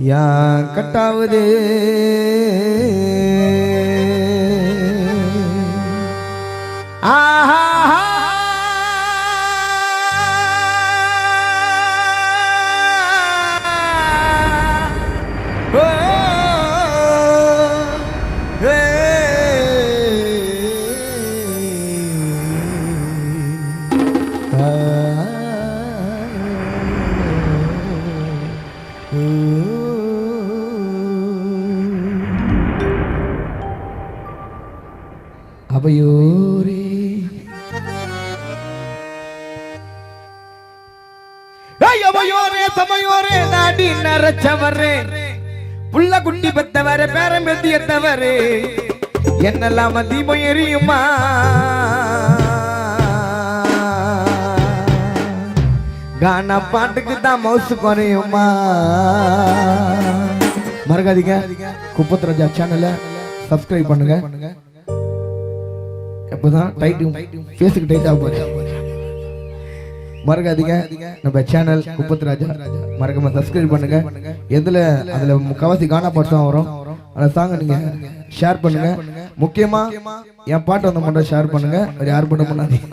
யா கட்டாவது ஆஹா அவையோரே அவையோரே சமையோரே நாடி நரச்சவரே புள்ள குட்டி பெத்தவரே பேரம் பெத்தியத்தவரே என்னெல்லாம் தீபம் எரியுமா கானா பாட்டுக்கு தான் மவுசு குறையுமா மறக்காதீங்க குப்பத் ராஜா சேனலை சப்ஸ்கிரைப் பண்ணுங்க அப்பதான் ஃபேஸுக்கு டைட்டா போகுது மறக்காதீங்க நம்ம சேனல் குப்பத் ராஜா மறக்காம சப்ஸ்கிரைப் பண்ணுங்க அதுல முக்காவாசி கானா பாட்டு தான் வரும் அந்த சாங் நீங்க ஷேர் பண்ணுங்க முக்கியமா என் பாட்டு வந்து மட்டும் ஷேர் பண்ணுங்க யார் பண்ண பண்ணாதீங்க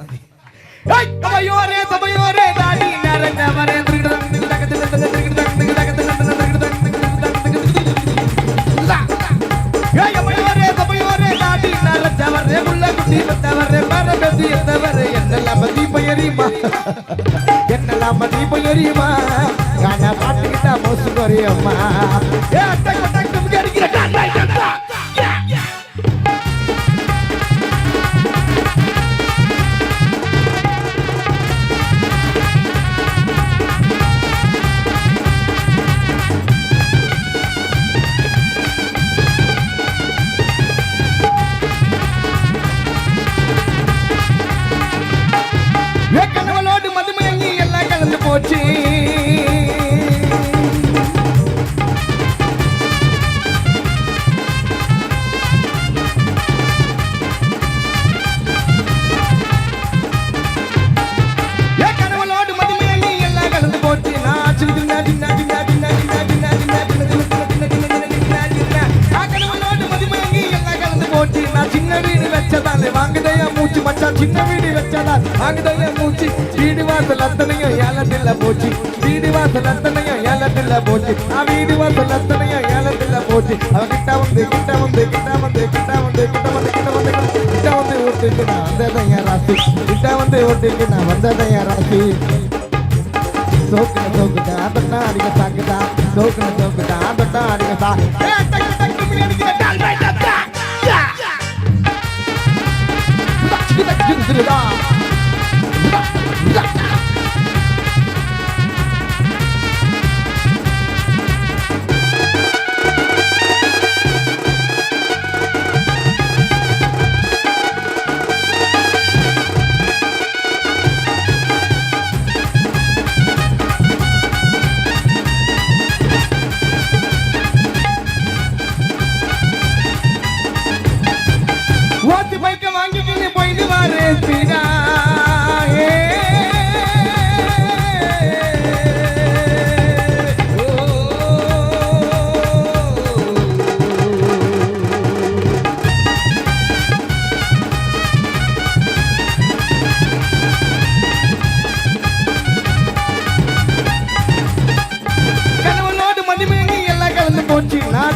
என்னெல்லாம் தீபம் எரியுமா கானா பாட்டுக்கிட்டா மோசு குறையுமா போச்சு கனவலோடு மதுமையங்கி எல்லாம் கலந்து போச்சு கனவலோடு மதுமையங்கி எல்லாம் கலந்து போச்சு நான் சின்ன வீடு வச்சதாலே வாங்குதையா மூச்சு மச்சான் சின்ன வீடு வச்சதா வாங்குதையா மூச்சு வீடு வாசல் அத்தனையும் ஏலத்தில்ல போச்சு வீடு வாசல் அத்தனையும் ஏலத்தில்ல போச்சு வீடு வாசல் அத்தனையும் ஏலத்தில்ல போச்சு அவ கிட்ட வந்து ஓட்டுக்கு நான் வந்ததைய ராசி கிட்ட வந்து ஓட்டுக்கு நான் வந்ததைய ராசி சோக்குனா அதட்டா அடிக்க சாக்குதா சோக்குனா அதட்டா அடிக்க சா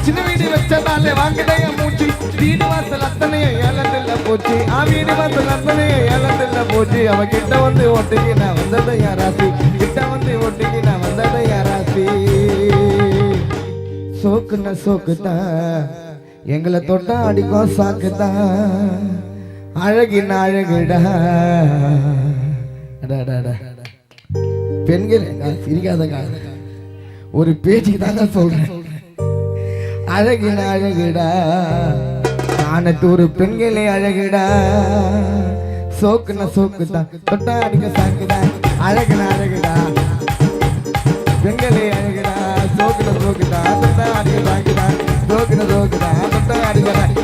சின்ன வீடு வச்சதாலே வாங்குதைய மூச்சு வீடு வாசல் அத்தனையும் ஏலத்தில்ல போச்சு வீடு வாசல் அத்தனையும் ஏலத்தில்ல போச்சு அவ கிட்ட வந்து ஓட்டுக்கு நான் வந்ததை யாராசி கிட்ட வந்து ஓட்டுக்கு நான் வந்ததை யாராசி சோக்குன சோக்குதான் எங்களை தொட்டா அடிக்கும் சாக்குதான் அழகின் அழகுடா பெண்கள் சிரிக்காதங்க ஒரு பேச்சுக்கு தாங்க சொல்றேன் அழகின் அழகுடா காணத்தூர் பெண்களே அழகுடா சோக்குன சோக்குதான் தொட்டா அடிக்க சாக்குதான் அழகின் அழகுடா பெண்களே அழகுடா சோக்குன சோக்குதான் தொட்டா அடிக்க சாக்குதான் சோக்குன சோக்குதான் தொட்டா அடிக்க நாடி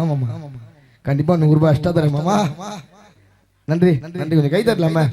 ஆமாம்மா கண்டிப்பா 100 ரூபாய் எக்ஸ்ட்ரா தரேன் மாமா நன்றி நன்றி கொஞ்சம் கை தட்டலாமா